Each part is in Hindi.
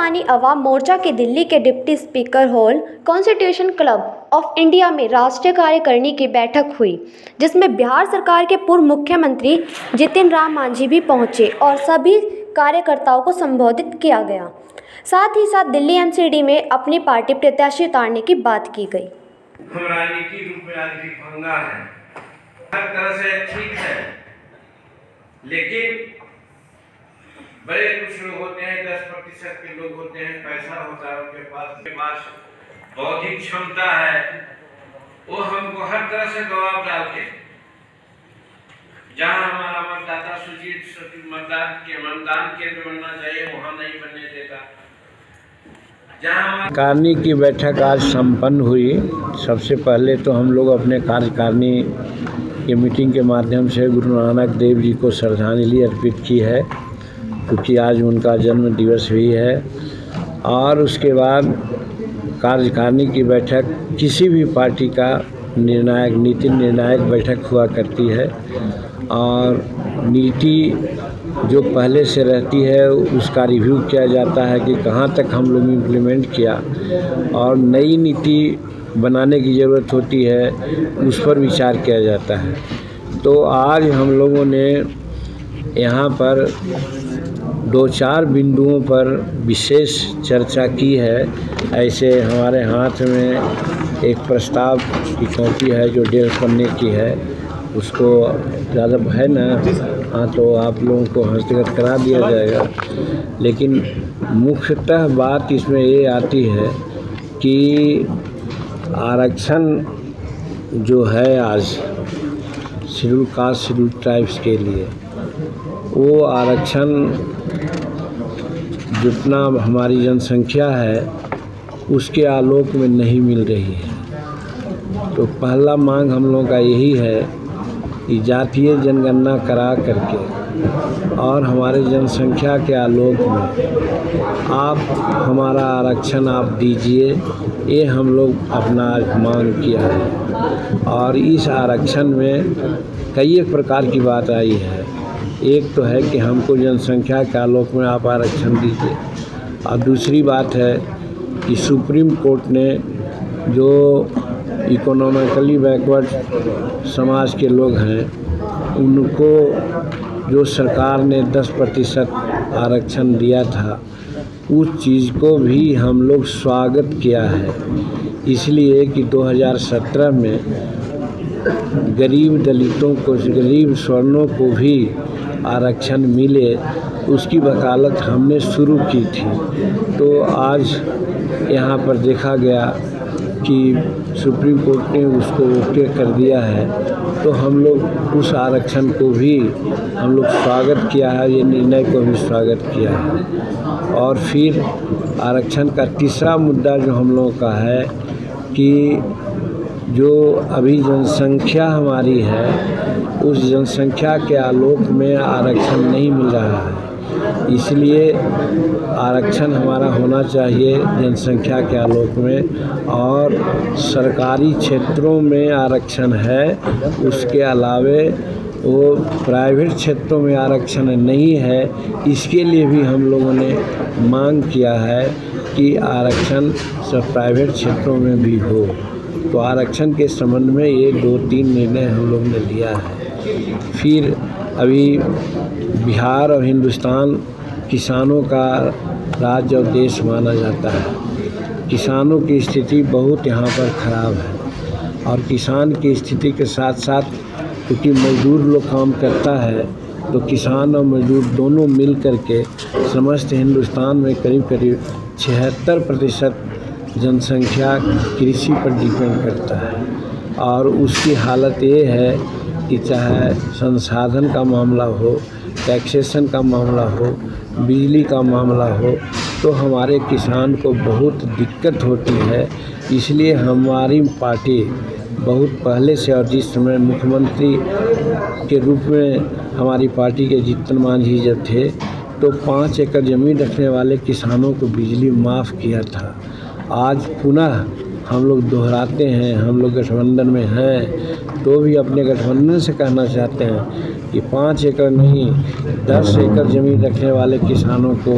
हिंदुस्तानी अवाम मोर्चा के दिल्ली के deputy speaker hall constitution club of India में राष्ट्रीय कार्यकारिणी की बैठक हुई, जिसमें बिहार सरकार के पूर्व मुख्यमंत्री जितिन राम मांझी भी पहुंचे और सभी कार्यकर्ताओं को संबोधित किया गया। साथ ही साथ दिल्ली एमसीडी में अपनी पार्टी प्रत्याशी उतारने की बात की गई। हम राजनीति रूप में आज भी भंगा है, हर तरह से ठीक है, लेकिन बड़े कुछ लोग होते हैं, 10% के लोग होते हैं, पैसा होता है उनके पास बौद्धिक क्षमता है, वो हमको हर तरह से दबाव डालते हैं। जहाँ हमारा मतदाता सूची मतदान केंद्र बनना चाहिए वहाँ नहीं बनने देता। कार्यकारिणी की बैठक आज संपन्न हुई। सबसे पहले तो हम लोग अपने कार्यकारिणी की मीटिंग के माध्यम से गुरु नानक देव जी को श्रद्धांजलि अर्पित की है, क्योंकि आज उनका जन्म दिवस भी है। और उसके बाद कार्यकारिणी की बैठक किसी भी पार्टी का नीति निर्णायक बैठक हुआ करती है, और नीति जो पहले से रहती है उसका रिव्यू किया जाता है कि कहाँ तक हम लोग इम्प्लीमेंट किया, और नई नीति बनाने की ज़रूरत होती है उस पर विचार किया जाता है। तो आज हम लोगों ने यहाँ पर 2-4 बिंदुओं पर विशेष चर्चा की है। ऐसे हमारे हाथ में एक प्रस्ताव की कॉपी है जो 1.5 पन्ने की है, उसको ज़्यादा है ना, हाँ, तो आप लोगों को हस्तगत करा दिया जाएगा। लेकिन मुख्यतः बात इसमें ये आती है कि आरक्षण जो है आज शेड्यूल कास्ट शेड्यूल ट्राइब्स के लिए, वो आरक्षण जितना हमारी जनसंख्या है उसके आलोक में नहीं मिल रही है। तो पहला मांग हम लोगों का यही है कि जातीय जनगणना करा करके और हमारे जनसंख्या के आलोक में आप हमारा आरक्षण आप दीजिए, ये हम लोग अपना मांग किया है। और इस आरक्षण में कई एक प्रकार की बात आई है। एक तो है कि हमको जनसंख्या के आलोक में आप आरक्षण दीजिए, और दूसरी बात है कि सुप्रीम कोर्ट ने जो इकोनॉमिकली बैकवर्ड समाज के लोग हैं उनको जो सरकार ने 10% आरक्षण दिया था, उस चीज़ को भी हम लोग स्वागत किया है। इसलिए कि 2017 में गरीब दलितों को, गरीब स्वर्णों को भी आरक्षण मिले, उसकी वकालत हमने शुरू की थी। तो आज यहाँ पर देखा गया कि सुप्रीम कोर्ट ने उसको ओके कर दिया है, तो हम लोग उस आरक्षण को भी हम लोग स्वागत किया है, ये निर्णय को भी स्वागत किया है। और फिर आरक्षण का तीसरा मुद्दा जो हम लोगों का है कि जो अभी जनसंख्या हमारी है, उस जनसंख्या के आलोक में आरक्षण नहीं मिल रहा है। इसलिए आरक्षण हमारा होना चाहिए जनसंख्या के आलोक में, और सरकारी क्षेत्रों में आरक्षण है, उसके अलावे वो प्राइवेट क्षेत्रों में आरक्षण नहीं है। इसके लिए भी हम लोगों ने मांग किया है कि आरक्षण सब प्राइवेट क्षेत्रों में भी हो। तो आरक्षण के संबंध में ये 2-3 निर्णय हम लोग ने लिया है। फिर अभी बिहार और हिंदुस्तान किसानों का राज्य और देश माना जाता है। किसानों की स्थिति बहुत यहाँ पर ख़राब है, और किसान की स्थिति के साथ साथ क्योंकि मजदूर लोग काम करता है, तो किसान और मजदूर दोनों मिल कर के समस्त हिंदुस्तान में करीब 76% जनसंख्या कृषि पर डिपेंड करता है। और उसकी हालत ये है कि चाहे संसाधन का मामला हो, टैक्सेशन का मामला हो, बिजली का मामला हो, तो हमारे किसान को बहुत दिक्कत होती है। इसलिए हमारी पार्टी बहुत पहले से, और जिस समय मुख्यमंत्री के रूप में हमारी पार्टी के जितन मांझी जब थे, तो 5 एकड़ ज़मीन रखने वाले किसानों को बिजली माफ़ किया था। आज पुनः हम लोग दोहराते हैं, हम लोग गठबंधन में हैं तो भी अपने गठबंधन से कहना चाहते हैं कि 5 एकड़ नहीं 10 एकड़ ज़मीन रखने वाले किसानों को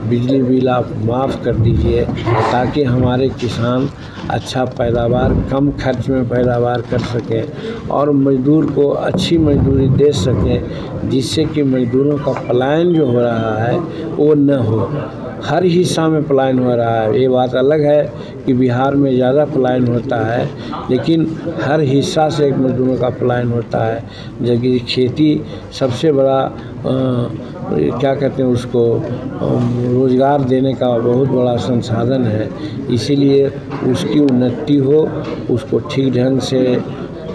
बिजली बिल आप माफ़ कर दीजिए, ताकि हमारे किसान अच्छा पैदावार कम खर्च में पैदावार कर सकें और मज़दूर को अच्छी मज़दूरी दे सकें, जिससे कि मज़दूरों का पलायन जो हो रहा है वो न हो। हर हिस्सा में पलायन हो रहा है। ये बात अलग है कि बिहार में ज़्यादा पलायन होता है, लेकिन हर हिस्सा से एक मज़दूरों का पलायन होता है। जबकि खेती सबसे बड़ा क्या कहते हैं उसको रोज़गार देने का बहुत बड़ा संसाधन है। इसीलिए उसकी उन्नति हो, उसको ठीक ढंग से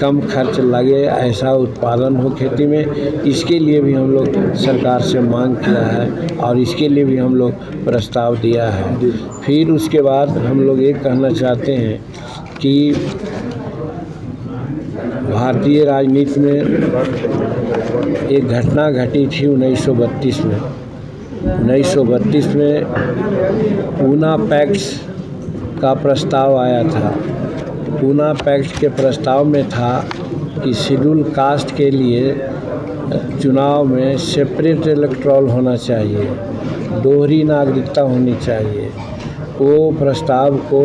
कम खर्च लगे, ऐसा उत्पादन हो खेती में। इसके लिए भी हम लोग सरकार से मांग किया है और इसके लिए भी हम लोग प्रस्ताव दिया है। फिर उसके बाद हम लोग ये कहना चाहते हैं कि भारतीय राजनीति में एक घटना घटी थी 1932 में। 1932 में पूना पैक्ट का प्रस्ताव आया था। पूना पैक्ट के प्रस्ताव में था कि शेड्यूल कास्ट के लिए चुनाव में सेपरेट इलेक्टोरल होना चाहिए, दोहरी नागरिकता होनी चाहिए। वो प्रस्ताव को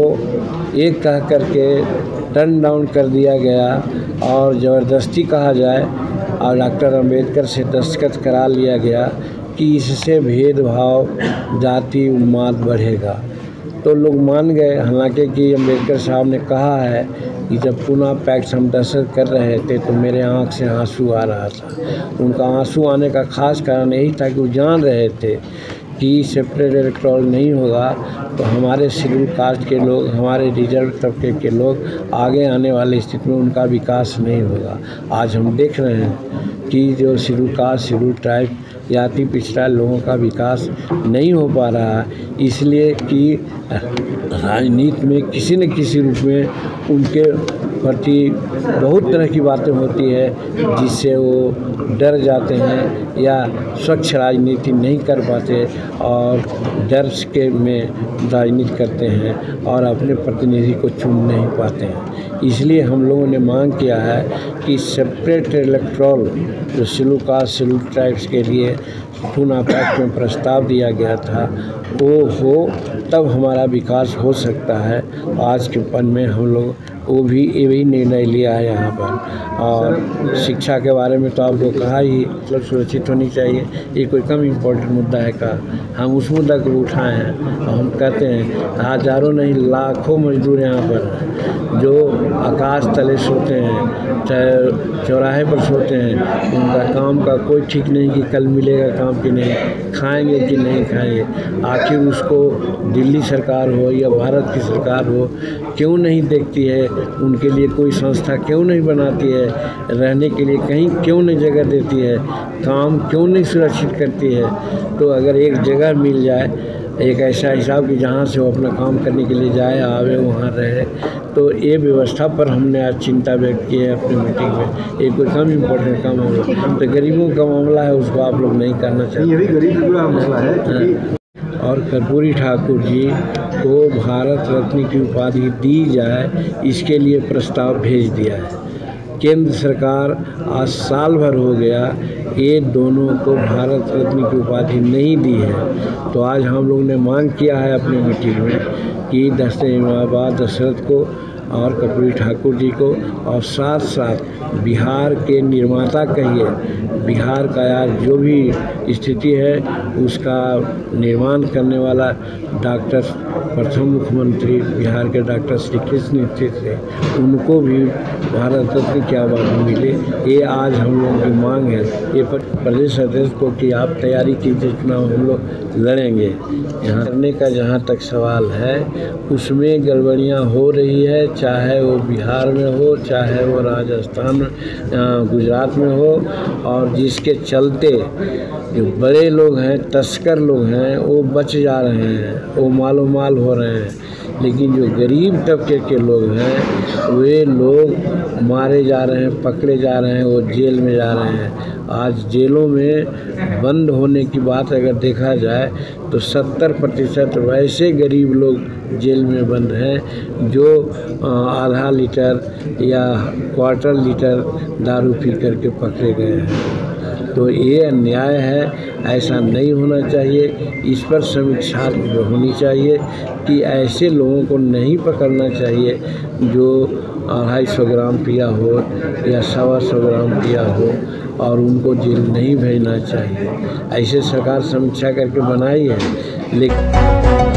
एक कह करके टर्न डाउन कर दिया गया और ज़बरदस्ती कहा जाए और डॉक्टर अंबेडकर से दस्तखत करा लिया गया कि इससे भेदभाव जाति उन्माद बढ़ेगा। तो लोग मान गए, हालांकि कि अंबेडकर साहब ने कहा है कि जब पूना पैक्ट हम दस्तखत कर रहे थे तो मेरे आँख से आंसू आ रहा था। उनका आंसू आने का ख़ास कारण यही था कि वो जान रहे थे कि सेपरेट इलेक्टोरल नहीं होगा तो हमारे शेड्यूल कास्ट के लोग, हमारे रिजर्व तबके के लोग आगे आने वाली स्थिति में उनका विकास नहीं होगा। आज हम देख रहे हैं कि जो शेड्यूल कास्ट, शेड्यूल ट्राइब, जाति पिछड़ा लोगों का विकास नहीं हो पा रहा है, इसलिए कि राजनीति में किसी न किसी रूप में उनके प्रति बहुत तरह की बातें होती है जिससे वो डर जाते हैं या स्वच्छ राजनीति नहीं कर पाते और डर के में राजनीति करते हैं और अपने प्रतिनिधि को चुन नहीं पाते हैं। इसलिए हम लोगों ने मांग किया है कि सेपरेट इलेक्टोरल जो शेड्यूल कास्ट, शेड्यूल ट्राइब्स के लिए पूना पैक्ट में प्रस्ताव दिया गया था वो हो, तब हमारा विकास हो सकता है। आज के पल में हम लोग वो भी यही निर्णय लिया है यहाँ पर। और शिक्षा के बारे में तो आपको कहा ही, मतलब सुरक्षित होनी चाहिए, ये कोई कम इम्पोर्टेंट मुद्दा है का। हम उस मुद्दा को उठाए हैं और हम कहते हैं हज़ारों नहीं लाखों मजदूर यहाँ पर जो आकाश तले सोते हैं, चाहे चौराहे पर सोते हैं, उनका काम का कोई ठीक नहीं कि कल मिलेगा काम कि नहीं, खाएंगे कि नहीं खाएंगे। आखिर उसको दिल्ली सरकार हो या भारत की सरकार हो क्यों नहीं देखती है, उनके लिए कोई संस्था क्यों नहीं बनाती है, रहने के लिए कहीं क्यों नहीं जगह देती है, काम क्यों नहीं सुरक्षित करती है। तो अगर एक जगह मिल जाए, एक ऐसा हिसाब कि जहाँ से वो अपना काम करने के लिए जाए, आवे, वहाँ रहे, तो ये व्यवस्था पर हमने आज चिंता व्यक्त की है अपनी मीटिंग में। ये कोई कम इम्पोर्टेंट काम है तो गरीबों का मामला है, उसको आप लोग नहीं करना चाहिए। ये भी गरीब का मसला है। और कर्पूरी ठाकुर जी को भारत रत्न की उपाधि दी जाए, इसके लिए प्रस्ताव भेज दिया है। केंद्र सरकार आज साल भर हो गया, ये दोनों को भारत रत्न की उपाधि नहीं दी है। तो आज हम लोग ने मांग किया है अपनी मीटिंग में कि दशरथ को और कर्पूरी ठाकुर जी को, और साथ साथ बिहार के निर्माता कहिए, बिहार का आज जो भी स्थिति है उसका निर्माण करने वाला डॉक्टर प्रथम मुख्यमंत्री बिहार के डॉक्टर श्री कृष्ण थे, उनको भी भारत रत्न की अवार्ड मिले। ये आज हम लोगों की मांग है। ये प्रदेश अध्यक्ष को कि आप तैयारी कीजिए, चुनाव हम लोग लड़ेंगे। यहाँ करने का जहाँ तक सवाल है उसमें गड़बड़ियाँ हो रही है, चाहे वो बिहार में हो, चाहे वो राजस्थान में, गुजरात में हो, और जिसके चलते जो बड़े लोग हैं, तस्कर लोग हैं, वो बच जा रहे हैं, वो मालो माल हो रहे हैं। लेकिन जो गरीब तबके के लोग हैं वे लोग मारे जा रहे हैं, पकड़े जा रहे हैं, वो जेल में जा रहे हैं। आज जेलों में बंद होने की बात अगर देखा जाए तो 70% वैसे गरीब लोग जेल में बंद हैं जो आधा लीटर या क्वार्टर लीटर दारू पी करके पकड़े गए हैं। तो ये अन्याय है, ऐसा नहीं होना चाहिए। इस पर समीक्षा होनी चाहिए कि ऐसे लोगों को नहीं पकड़ना चाहिए जो 250 ग्राम पिया हो या 125 ग्राम पिया हो, और उनको जेल नहीं भेजना चाहिए। ऐसे सरकार समीक्षा करके बनाई है, लेकिन